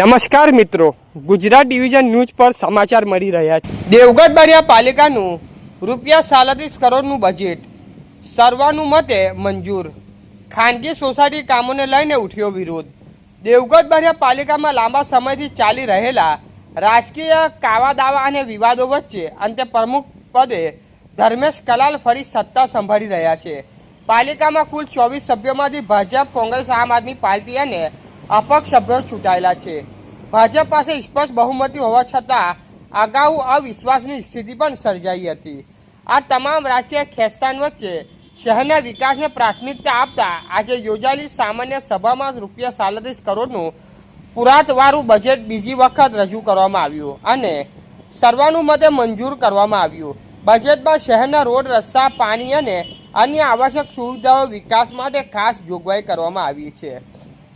નમસ્કાર મિત્રો, Gujarat division news પર સમાચાર મળી રહ્યા છે। દેવગઢ બારિયા પાલિકાનું ₹37 કરોડનું બજેટ સર્વાનુમતે મંજૂર। ખાનગી સોસાયટી કામોને લઈને ઉઠ્યો વિરોધ। દેવગઢ બારિયા પાલિકામાં લાંબા સમયથી ચાલી રહેલા રાજકીય કાવા દાવા અને વિવાદો વચ્ચે અંતે પ્રમુખ પદે ધર્મેશ કલાલ ફરી સત્તા સંભાળી રહ્યા છે। પાલિકામાં કુલ 24 સભ્યોમાંથી ભાજપ, કોંગ્રેસ, આમ આદમી પાર્ટી અને અપક્ષ સભ્યો ચૂંટાયેલા છે। ભાજપ પાસે સ્પષ્ટ બહુમતી હોવા છતાં અગાઉ અવિશ્વાસની સ્થિતિ પણ સર્જાઈ હતી। આ તમામ રાજકીય ખેંચતાણ વચ્ચે શહેરના વિકાસને પ્રાથમિકતા આપતા આજે યોજાયેલી સામાન્ય સભામાં ₹37 કરોડનું પુરાતવાળું બજેટ બીજી વખત રજૂ કરવામાં આવ્યું અને સર્વાનુમતે મંજૂર કરવામાં આવ્યું। બજેટમાં શહેરના રોડ, રસ્તા, પાણી અને અન્ય આવશ્યક સુવિધાઓ વિકાસ માટે ખાસ જોગવાઈ કરવામાં આવી છે।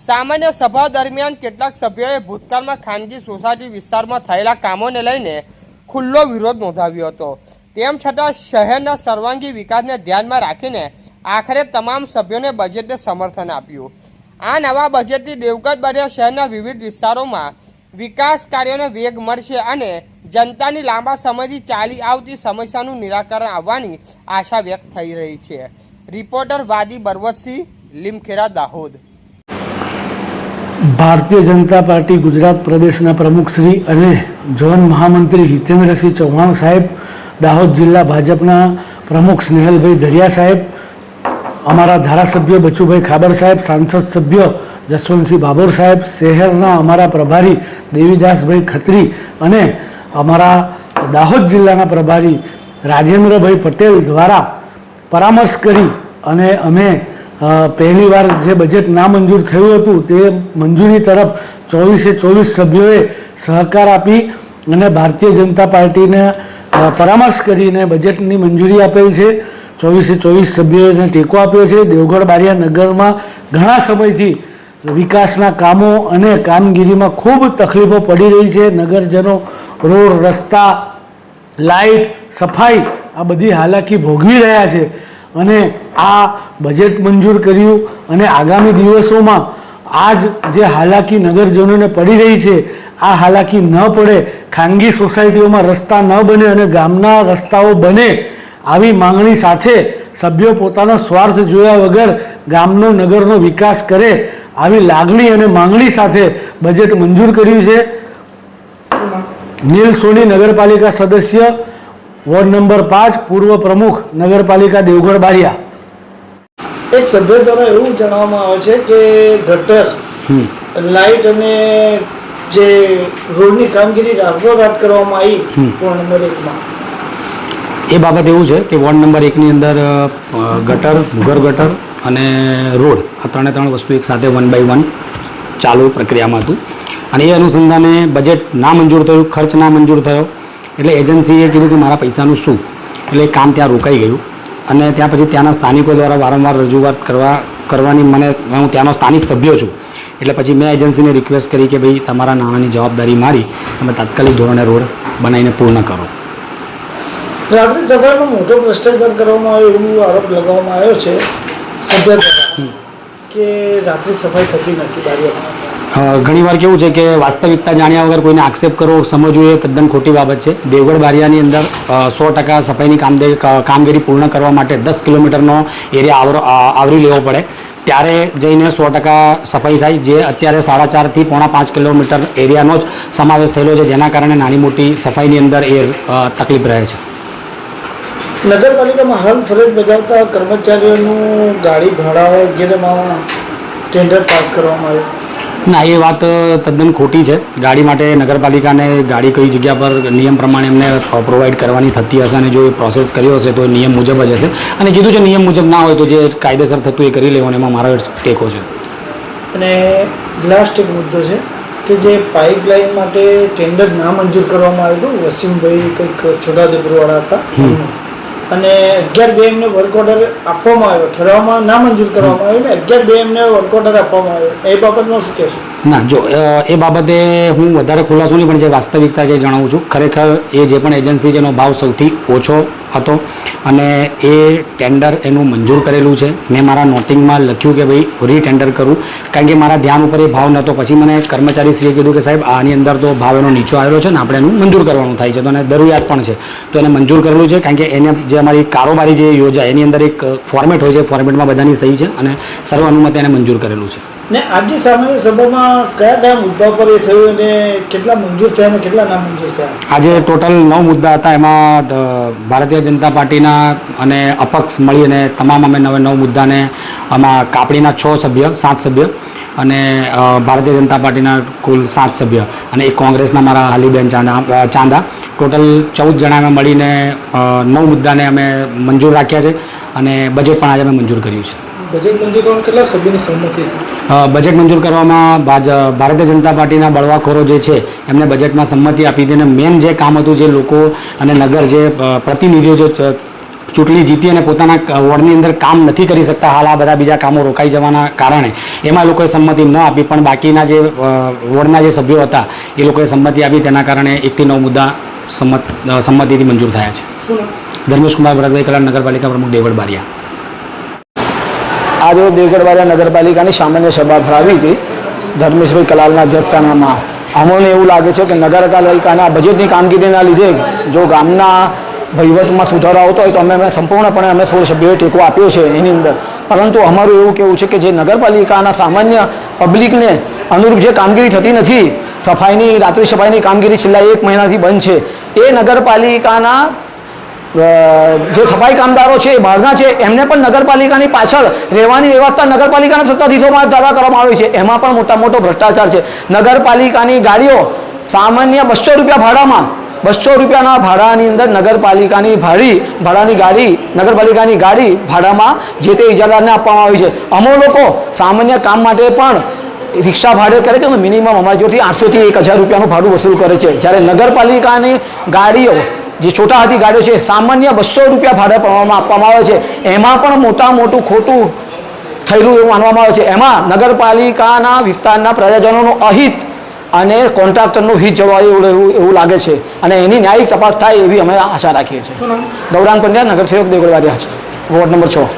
સામાન્ય સભા દરમિયાન કેટલાક સભ્યોએ ભૂતકાળમાં ખાનગી સોસાયટી વિસ્તારમાં થયેલા કામોને લઈને ખુલ્લો વિરોધ નોંધાવ્યો હતો। તેમ છતાં શહેરના સર્વાંગી વિકાસને ધ્યાનમાં રાખીને આખરે તમામ સભ્યોને બજેટને સમર્થન આપ્યું। આ નવા બજેટથી દેવગઢ બારિયા શહેરના વિવિધ વિસ્તારોમાં વિકાસ કાર્યોને વેગ મળશે અને જનતાની લાંબા સમયથી ચાલી આવતી સમસ્યાનું નિરાકરણ આવવાની આશા વ્યક્ત થઈ રહી છે। રિપોર્ટર વાદી બરવતસિંહ, લીમખેડા, દાહોદ। ભારતીય જનતા પાર્ટી ગુજરાત પ્રદેશના પ્રમુખ શ્રી અને ઝોન મહામંત્રી હિતેન્દ્રસિંહ ચૌહાણ સાહેબ, દાહોદ જિલ્લા ભાજપના પ્રમુખ સ્નેહલભાઈ ધરિયા સાહેબ, અમારા ધારાસભ્ય બચુભાઈ ખાબર સાહેબ, સાંસદ સભ્ય જસવંતસિંહ બાબર સાહેબ, શહેરના અમારા પ્રભારી દેવીદાસભાઈ ખત્રી અને અમારા દાહોદ જિલ્લાના પ્રભારી રાજેન્દ્રભાઈ પટેલ દ્વારા પરામર્શ કરી અને અમે પહેલી વાર જે બજેટ નામંજૂર થયું હતું તે મંજૂરી તરફ 24 સભ્યોએ સહકાર આપી અને ભારતીય જનતા પાર્ટીને પરામર્શ કરીને બજેટની મંજૂરી આપેલ છે। 24 સભ્યોએ ટેકો આપ્યો છે। દેવગઢ બારિયા નગરમાં ઘણા સમયથી વિકાસના કામો અને કામગીરીમાં ખૂબ તકલીફો પડી રહી છે। નગરજનો રોડ, રસ્તા, લાઇટ, સફાઈ આ બધી હાલાકી ભોગવી રહ્યા છે અને આ બજેટ મંજૂર કર્યું અને આગામી દિવસોમાં આજ જે હાલાકી નગરજનોને પડી રહી છે આ હાલાકી ન પડે, ખાનગી સોસાયટીઓમાં રસ્તા ન બને અને ગામના રસ્તાઓ બને આવી માંગણી સાથે સભ્યો પોતાનો સ્વાર્થ જોયા વગર ગામનો, નગરનો વિકાસ કરે આવી લાગણી અને માંગણી સાથે બજેટ મંજૂર કર્યું છે। નીલ સોની, નગરપાલિકા સદસ્ય, વોર્ડ નંબર 5, પૂર્વ પ્રમુખ નગરપાલિકા દેવગઢ બારિયા। એક સભ્ય દ્વારા એવું જણાવવામાં આવે છે કે ગટર, લાઇટ અને જે રોડની કામગીરી રાતોરાત કરવામાં આવી વોર્ડ નંબર 1માં। એ બાબત એવું છે કે વોર્ડ નંબર 1ની અંદર ગટર, ભૂગર્ભ ગટર અને રોડ આ ત્રણે વસ્તુ એક સાથે 1 by 1 ચાલુ પ્રક્રિયામાં હતું અને એ અનુસંધાને બજેટ ના મંજૂર થયું, ખર્ચ ના મંજૂર થયો એટલે એજન્સીએ કીધું કે મારા પૈસાનું શું, એટલે કામ ત્યાં રોકાઈ ગયું અને ત્યાં પછી ત્યાંના સ્થાનિકો દ્વારા વારંવાર રજૂઆત કરવાની હું ત્યાંનો સ્થાનિક સભ્ય છું એટલે પછી મેં એજન્સીને રિક્વેસ્ટ કરી કે ભાઈ તમારા નાણાંની જવાબદારી મારી તમે તાત્કાલિક ધોરણે રોડ બનાવીને પૂર્ણ કરો। રાત્રિ સભામાં મોટો ભ્રષ્ટાચાર કરવામાં આવ્યો એવું આરોપ લગાવવામાં આવ્યો છે સભ્ય દ્વારા કે રાત્રિ સફાઈ થતી નથી બારિયામાં। ઘણીવાર કેવું છે કે વાસ્તવિકતા જાણ્યા વગર કોઈને આક્ષેપ કરવો, સમજવું એ તદ્દન ખોટી બાબત છે। દેવગઢ બારિયાની અંદર 100% સફાઈની કામગીરી પૂર્ણ કરવા માટે 10 કિલોમીટરનો એરિયા આવરી લેવો પડે ત્યારે જઈને 100% સફાઈ થાય, જે અત્યારે 4.5 થી 4.5 કિલોમીટર એરિયાનો જ સમાવેશ થયેલો છે જેના કારણે નાની મોટી સફાઈની અંદર એ તકલીફ રહે છે। નગરપાલિકામાં હાલ ફરજ બજાવતા કર્મચારીઓનું ગાડી ભાડા વગેરેમાં ટેન્ડર પાસ કરવામાં આવ્યું। ના, એ વાત તદ્દન ખોટી છે। ગાડી માટે નગરપાલિકાને ગાડી કઈ જગ્યા પર નિયમ પ્રમાણે એમને પ્રોવાઈડ કરવાની થતી હશે અને જો એ પ્રોસેસ કર્યો હશે તો એ નિયમ મુજબ જ હશે અને કીધું છે નિયમ મુજબ ના હોય તો જે કાયદેસર થતું એ કરી લેવાનું, એમાં મારો ટેકો છે। અને લાસ્ટ એક મુદ્દો છે કે જે પાઇપલાઇન માટે ટેન્ડર ના મંજૂર કરવામાં આવ્યું હતું, વસીમભાઈ કંઈક છોટાઉદેપુરવાળા હતા અને 11/2 એમને વર્ક ઓર્ડર આપવામાં આવ્યો, ઠરાવમાં ના મંજૂર કરવામાં આવ્યો ને 11/2 એમને વર્ક ઓર્ડર આપવામાં આવ્યો, એ બાબતમાં શું કહેશો? ના જો એ બાબતે હું વધારે ખુલાસો નહીં, પણ જે વાસ્તવિકતા જે જણાવું છું, ખરેખર એ જે પણ એજન્સી છે એનો ભાવ સૌથી ઓછો હતો અને એ ટેન્ડર એનું મંજૂર કરેલું છે. મેં મારા નોટિંગમાં લખ્યું કે ભાઈ રીટેન્ડર કરું, કારણ કે મારા ધ્યાન ઉપર એ ભાવ નહોતો. પછી મને કર્મચારીશ્રીએ કીધું કે સાહેબ આની અંદર તો ભાવ એનો નીચો આવેલો છે ને આપણે એનું મંજૂર કરવાનું થાય છે, તો એને જરૂરિયાત પણ છે, તો એને મંજૂર કરેલું છે. કારણ કે એને જે અમારી કારોબારી જે યોજાય એની અંદર એક ફોર્મેટ હોય છે, ફોર્મેટમાં બધાની સહી છે અને સર્વ અનુમતે એને મંજૂર કરેલું છે. ને આજની સામાન્ય સભામાં કયા કયા મુદ્દા પર એ થયું અને કેટલા મંજૂર થયા અને કેટલા ના મંજૂર થયા? આજે ટોટલ 9 મુદ્દા હતા. એમાં ભારતીય જનતા પાર્ટીના અને અપક્ષ મળી અને તમામ અમે 9 મુદ્દાને આમાં કાપડીના 7 સભ્ય અને ભારતીય જનતા પાર્ટીના કુલ 7 સભ્ય અને એક કોંગ્રેસના મારા હાલીબેન ચાંદા, ટોટલ 14 જણા અમે મળીને 9 મુદ્દાને અમે મંજૂર રાખ્યા છે અને બજેટ પણ આજે અમે મંજૂર કર્યું છે. બજેટ મંજૂર કરવામાં કેટલા સભ્યોની સહમતિ હતી? બજેટ મંજૂર કરવામાં ભારતીય જનતા પાર્ટીના બળવાખોરો જે છે એમને બજેટમાં સંમતિ આપી હતી અને મેન જે કામ હતું, જે લોકો અને નગર જે પ્રતિનિધિઓ જે ચૂંટણી જીતી અને પોતાના વોર્ડની અંદર કામ નથી કરી શકતા, હાલ આ બધા બીજા કામો રોકાઈ જવાના કારણે એમાં લોકોએ સંમતિ ન આપી, પણ બાકીના જે વોર્ડના જે સભ્યો હતા એ લોકોએ સંમતિ આપી. તેના કારણે 1 થી 9 મુદ્દા સંમતિથી મંજૂર થયા છે. ધર્મેશ કુમાર ભરતભાઈ કલાલ, નગરપાલિકા પ્રમુખ, દેવગઢ બારિયા. आज रोज देवगढ़ वाला नगर पालिका की सामान्य सभा भरावी थी धर्मेशभाई कलालना अध्यक्षतानामां. अमोने एवं लगे है कि नगरपालिका बजेटनी कामगीरीना लीधे जो गामना वहीवटमां सुधारो आवतो होय तो अमे संपूर्णपणे अमे 16 सभ्योए टेको आप्यो छे एनी अंदर. परंतु अमारुं एवुं कहेवुं छे कि जे नगरपालिकाना सामान्य पब्लिकने अनुरूप जे कामगीरी थती नथी, सफाईनी रात्रि सफाईनी कामगीरी छेल्ला 1 महीनाथी बंध छे, ए नगरपालिकाना જે સફાઈ કામદારો છે બહારના છે એમને પણ નગરપાલિકાની પાછળ રહેવાની વ્યવસ્થા નગરપાલિકાના સત્તાધીશોમાં દ્વારા કરવામાં આવી છે. એમાં પણ મોટો ભ્રષ્ટાચાર છે. નગરપાલિકાની ગાડીઓ સામાન્ય 200 રૂપિયા ભાડામાં, 200 રૂપિયાના ભાડાની અંદર નગરપાલિકાની ભાડાની ગાડી, નગરપાલિકાની ગાડી ભાડામાં જે તે ઇજારાદારને આપવામાં આવી છે. અમુક લોકો સામાન્ય કામ માટે પણ રિક્ષા ભાડે કરે છે, મિનિમમ અમારી જોડેથી 800 થી 1000 રૂપિયાનું ભાડું વસૂલ કરે છે. જ્યારે નગરપાલિકાની ગાડીઓ જે છોટા હાથી ગાડીઓ છે સામાન્ય 200 રૂપિયા ભાડે આપવામાં આવે છે. એમાં પણ મોટું ખોટું થયેલું એવું માનવામાં આવે છે. એમાં નગરપાલિકાના વિસ્તારના પ્રજાજનોનું અહિત અને કોન્ટ્રાક્ટરનું હિત જળવાયું એવું લાગે છે અને એની ન્યાયિક તપાસ થાય એવી અમે આશા રાખીએ છીએ. ગૌરાંગ પંડ્યા, નગરસેવક, દેવગઢ વારિયા, વોર્ડ નંબર 6.